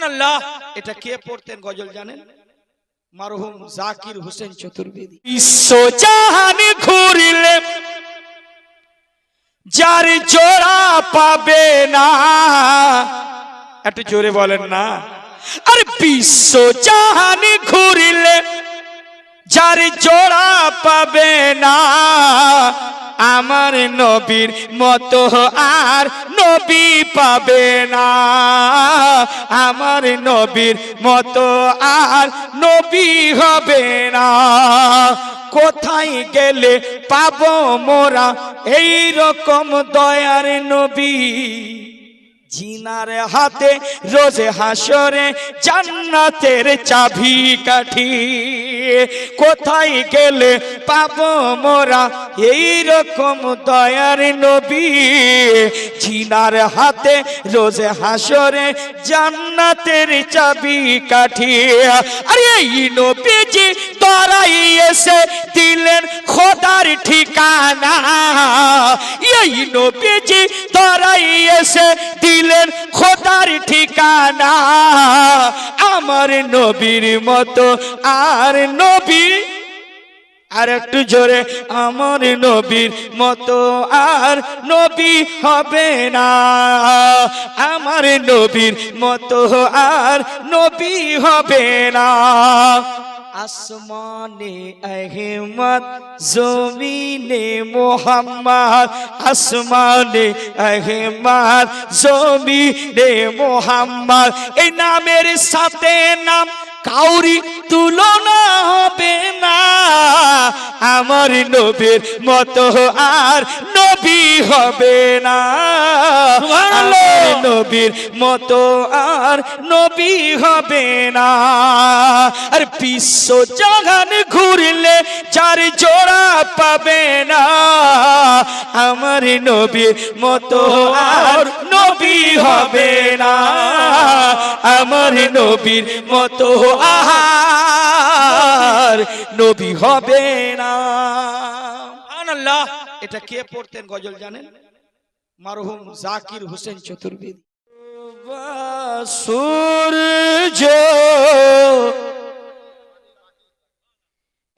আল্লাহ। এটা কে পড়তেন গজল জানেন? মারহুম জাকির হোসেন চতুর্বেদী। বিশ্বজাহান ঘুরিলে যার জোড়া পাবে না, একটু জোরে বলেন না। আরে বিশ্বজাহান ঘুরিলে যার জোড়া পাবে না, আমার নবীর মতো আর নবী পাবে না, আমার নবীর মতো আর নবী হবে না। কোথায় গেলে পাবো মোরা এই রকম দয়ার নবী? জিনার হাতে রোজে হাসরে জান্নাতের চাবি কাঠি। কোথায় গেলে পাবো মোরা এই রকম দয়ার নবী? জিনার হাতে রোজে হাসরে জান্নাতের চাবি কাঠি। আরে এই নবীজি তোরাই এসে দিলেন খোদার ঠিকানা, এই নবীজি তোরাই এসে দিলেন খোদার ঠিকানা। আমার নবীর মতো আর নবী, আর একটু জোরে, আমার নবীর মতো আর নবী হবে না, আমার নবীর মতো আর নবী হবে না। আসমানে আহমদ জমিনে মোহাম্মদ, আসমানে আহমদ জমিনে মোহাম্মদ, এই নামের সাথে নাম কাউরি তুলনা হবে না, আমার নবীর মতো আর নবী হবে না, আমার নবীর মতো আর নবী হবে না। আর বিশ্ব জাহান ঘুরলে যার জোড়া পাবে না, আমার নবীর মতো আর নবী হবে না, আমার নবীর মতো আর নবী হবে না। আল্লাহ। এটা কে পড়তেন গজল জানেন? মারহুম জাকির হোসেন চতুর্বেদী। সূর্য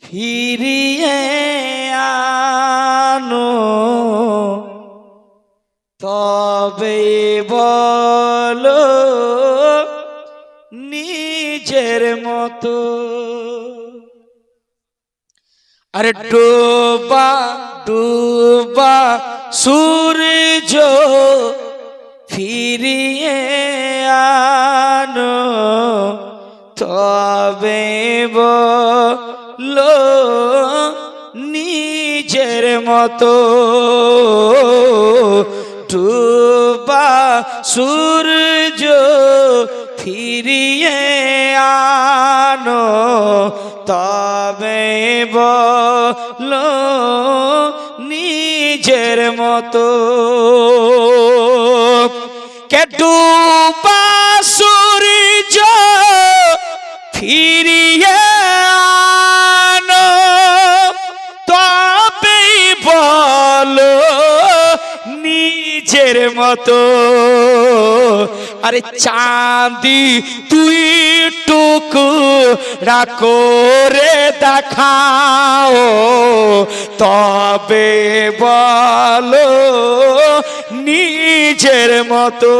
ফিরিয়ে আনো, তবে বলো নিজের মতো। আরে ডোবা ডোবা সূর্য ফিরিয়ে আনো, তবে বলো নিজের মতো। ডোবা সূর্য ফিরিয়ে আনো, তবে বলো নিজের মতো। কে ডুবা সূর্য ফিরিয়ে আনো, তবে বলো নিজের মতো। আরে চাঁদি তুই টুকরা করে দেখাও, তবে বলো নিজের মতো।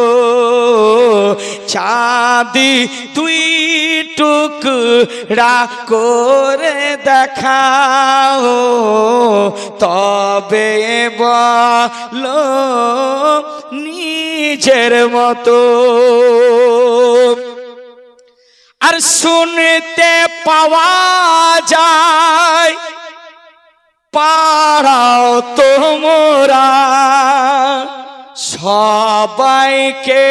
চাঁদি তুই টুকরা করে দেখাও, তবে বলো নিজের মতো। আর শুনতে পাওয়া যায় পাড়াও তোমরা সবাইকে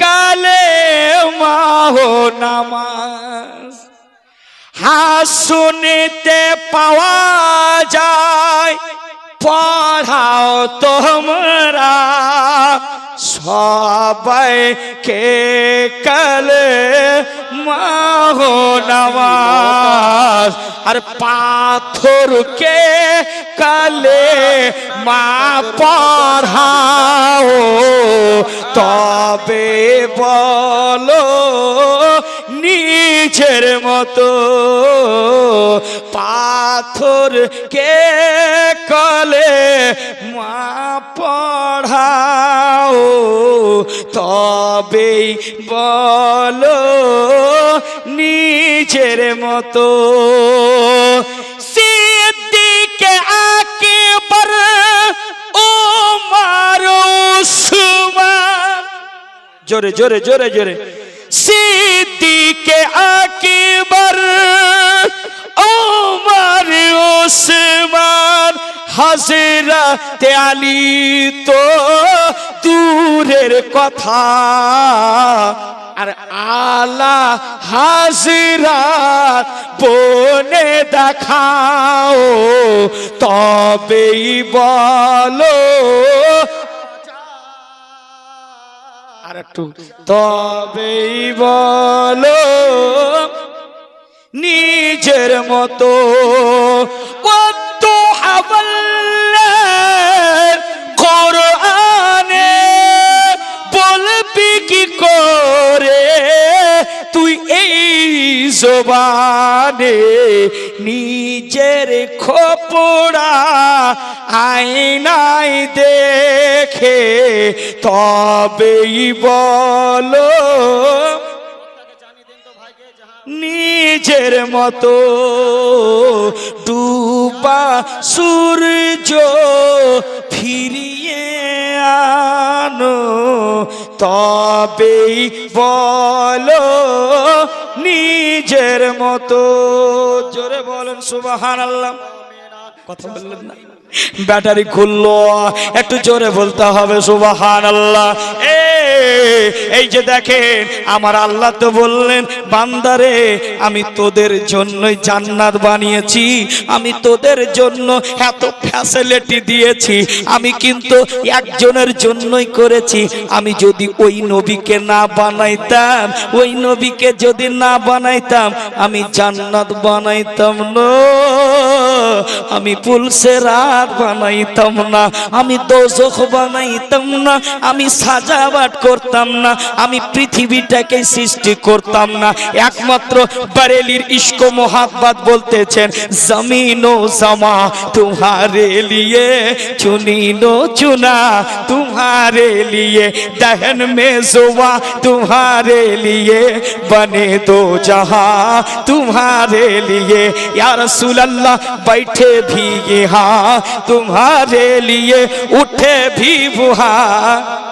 কালেমা ও নামাজ। হ্যাঁ শুনতে পাওয়া যায় পড়াও তোমরা সবাইকে কালেমা ও নামাজ। আর পাথরকে কালেমা পড়াও, তবে বলো নিজের মতো পাথরকে কলে মা পড়াও তবেই বলো নিজের মতো সিদ্দিকে আকবর ওমর উসমান জোরে জোরে জোরে জোরে সিদ্দিকে আকবর ওমর উসমান হযরত আলী তো দূরের কথা আর আলা হাজরাত বনে দেখাও তবেই বলো আর একটু তবেই বলো নিজের মতো কোরআনে বলবি কি করে তুই এই জবানে নিজের খোপড়া আয়নায় দেখে তবেই বলো নিজের মতো ডুবা সূর্য ফিরিয়ে আনো তবেই বলো নিজের মতো জোরে বলেন সুবহানাল্লাহ কথা বললেন না ব্যাটারি খুললো একটু জোরে বলতে হবে সুবহানাল্লাহ এই যে দেখেন আমার আল্লাহ তো বললেন বান্দারে আমি তোদের জন্যই জান্নাত বানিয়েছি আমি তোদের জন্য এত ফ্যাসিলিটি দিয়েছি আমি কিন্তু একজনের জন্যই করেছি আমি যদি ওই নবীকে না বানাইতাম ওই নবীকে যদি না বানাইতাম আমি জান্নাত বানাইতাম না আমি পুলসেরাত বানাইতাম না আমি দোজখ বানাইতাম না আমি সাজাবাট করতাম না আমি পৃথিবীটাকে সৃষ্টি করতাম না একমাত্র বরেলির ইশক ও মোহাব্বত বলতেছেন জমিন ও জমা तुम्हारे लिए चुनी नो चुना तुम्हारे लिए दहन में जुआ तुम्हारे लिए बने दो जहां तुम्हारे लिए या रसूल अल्लाह बैठे भी यहाँ तुम्हारे लिए उठे भी वहाँ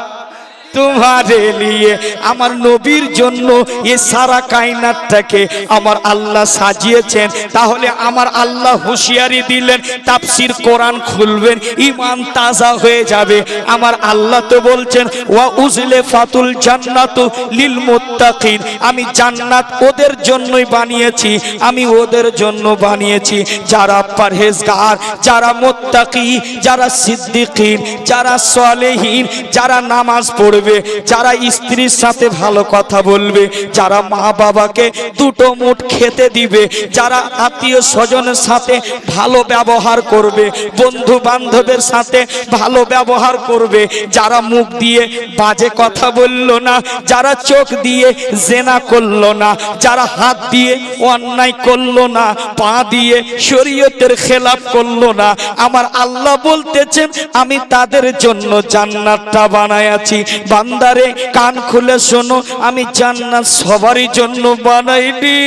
तुम्हारे लिए আমার নবীর জন্য এই সারা কায়নাতটাকে আমার আল্লাহ সাজিয়েছেন তাহলে আমার আল্লাহ হুঁশিয়ারি দিলেন তাফসীর কোরআন খুলবেন ঈমান তাজা হয়ে যাবে আমার আল্লাহ তো বলছেন ওয়া উজলিফাতুল জান্নাতু লিল মুত্তাকিন আমি জান্নাত ওদের জন্যই বানিয়েছি আমি ওদের জন্য বানিয়েছি যারা পরহেজগার যারা মুত্তাকি যারা সিদ্দিকিন যারা সালেহিন যারা নামাজ পড়বে যারা স্ত্রীর সাথে ভালো কথা বলবে যারা মা বাবাকে দুটো মুঠ খেতে দিবে যারা আত্মীয় স্বজনের সাথে ভালো ব্যবহার করবে বন্ধু বান্ধবের সাথে ভালো ব্যবহার করবে যারা মুখ দিয়ে বাজে কথা বলল না যারা চোখ দিয়ে জেনা করলো না যারা হাত দিয়ে অন্যায় করলো না পা দিয়ে শরীয়তের খেলাফ করলো না আমার আল্লাহ বলতেছেন আমি তাদের জন্য জান্নাতটা বানাইছি বান্দারে কান খুলে শোনো আমি জান্নাত সবারই জন্য বানাইনি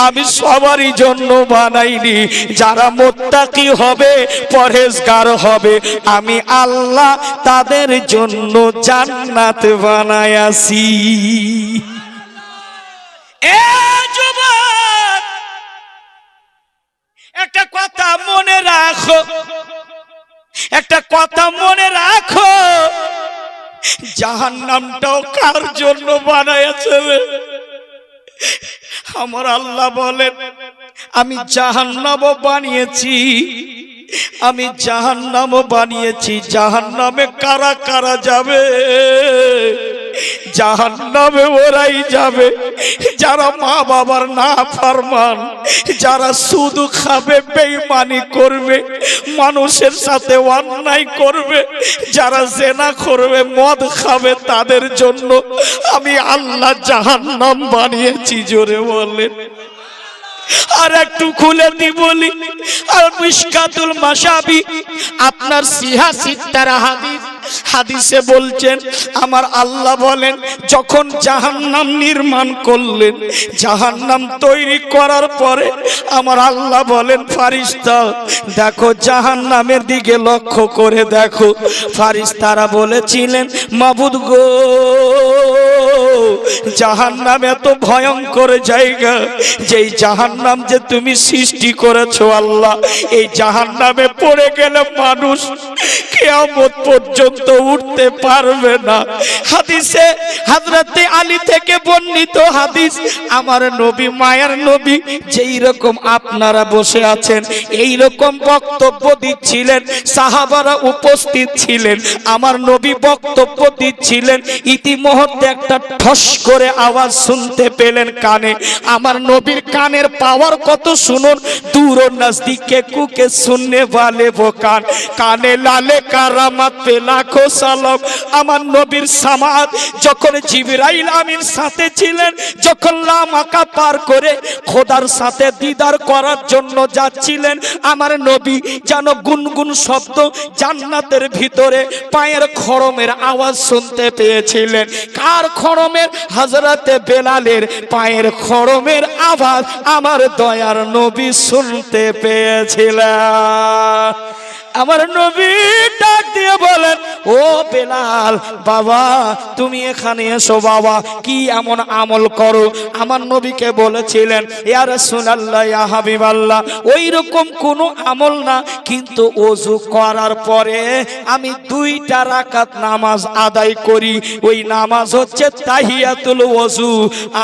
আমি সবারই জন্য বানাইনি যারা মুত্তাকি হবে পরহেজগার হবে আমি আল্লাহ তাদের জন্য জান্নাত বানাইছি এ যুবক একটা কথা মনে রাখো একটা কথা মনে রাখো জাহান্নামটাও কার জন্য বানাইছে আমার আল্লাহ বলেন আমি জাহান্নামও বানিয়েছি আমি জাহান্নামও বানিয়েছি জাহান্নামে কারা কারা যাবে জাহান্নামে ওরাই যাবে যারা মা বাবার না ফরমান, যারা সুদ খাবে, বেঈমানি করবে, মানুষের সাথে অন্যায় করবে, যারা জেনা করবে, মদ খাবে, তাদের জন্য আমি আল্লাহ জাহান্নাম বানিয়েছি। জোরে বলেন। আর একটু খুলে দি বলি, আর মিশকাতুল মাশাবি আপনার সিহা সিত্তারা হাদিসে বলছেন আমার আল্লাহ বলেন যখন জাহান্নাম নির্মাণ করলেন, জাহান্নাম তৈরি করার পরে আমার আল্লাহ বলেন ফারিস্তা দেখো জাহান্নামের দিকে লক্ষ্য করে দেখো। ফারিস্তারা বলেছিলেন মাবুদ গো, জাহান্নাম এত ভয়ঙ্কর জায়গা, যেই জাহান্নাম যে তুমি সৃষ্টি করেছো আল্লাহ, এই জাহান্নামে পড়ে গেলে মানুষ কিয়ামত পর্যন্ত উঠতে পারবে না। হাদিসে হযরতে আলী থেকে বর্ণিত হাদিস, আমার নবী মায়ার নবী যেই রকম আপনারা বসে আছেন এই রকম বক্তব্য দিচ্ছিলেন, সাহাবারা উপস্থিত ছিলেন, আমার নবী বক্তব্য দিচ্ছিলেন, ইতিমধ্যে একটা ঠস করে আওয়াজ শুনতে পেলেন কানে। আমার নবীর কানের পাওয়ার কত শুনুন, দূর নজদিকে কুকে শুননে वाले वो कान, কানে লালে কারামাত পে লাখো সালাম। আমার নবীর সামাদ যখন জিবরাইল আমিন সাথে ছিলেন, যখন লামাকা পার করে খোদার সাথে দিদার করার জন্য যাচ্ছিলেন, আমার নবী যেন গুনগুন শব্দ জান্নাতের ভিতরে পায়ের খড়মের আওয়াজ শুনতে পেয়েছিলেন। কার খড়মের? হযরতে বেলালের পায়ের খড়মের আওয়াজ আমার দয়ার নবী শুনতে পেয়েছিলেন। আমার নবী ডাক দিয়ে বলেন ও বেলাল বাবা তুমি এখানে এসো বাবা, কি এমন আমল করো? আমার নবীকে বলেছিলেন ইয়া রাসূলুল্লাহ ইয়া হাবিবাল্লাহ ওই রকম কোনো আমল না, কিন্তু ওযু করার পরে আমি 2টা রাকাত নামাজ আদায় করি, ওই নামাজ হচ্ছে তাহিয়াতুল ওযু,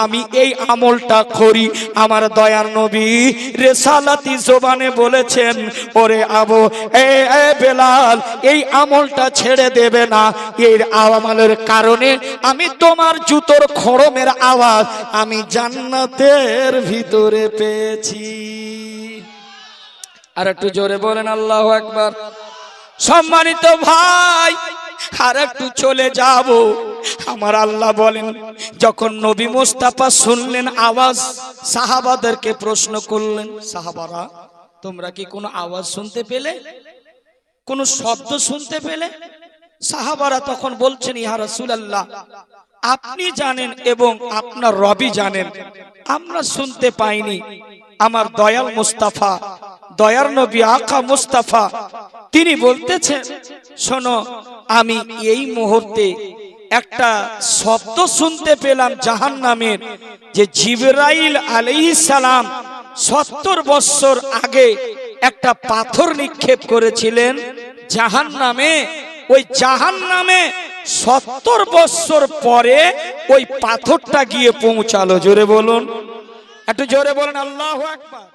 আমি এই আমলটা করি। আমার দয়ার নবী রিসালাতি জবানে বলেছেন ওরে আবু বেলাল এই আমলটা ছেড়ে দেবে না, এই আমলের কারণে আমি তোমার জুতোর খড়মের আওয়াজ আমি জান্নাতের ভিতরে পেয়েছি। আর একটু জোরে বলেন আল্লাহু আকবার। সম্মানিত ভাই আর একটু চলে যাব। আমার আল্লাহ বলেন যখন নবী মুস্তাফা শুনলেন আওয়াজ, সাহাবাদেরকে প্রশ্ন করলেন সাহাবারা তোমরা কি কোনো আওয়াজ শুনতে পেলে, কোনো শব্দ শুনতে পেলে? সাহাবারা তখন বলছেন ইয়া রাসূলুল্লাহ আপনি জানেন এবং আপনার রবি জানেন, আমরা শুনতে পাইনি। আমার দয়াল মুস্তাফা, দয়ার নবী আকা মুস্তাফা তিনি বলতেছেন শোনো আমি এই মুহূর্তে একটা শব্দ শুনতে পেলাম জাহান্নামের, যে জিবরাইল আলাইহিস সালাম 70 বছর আগে একটা পাথর নিক্ষেপ করেছিলেন জাহান্নামে, ওই জাহান্নামে 70 বছর পরে ওই পাথরটা গিয়ে পৌঁছালো। জোরে বলুন, একটু জোরে বলেন আল্লাহু আকবার।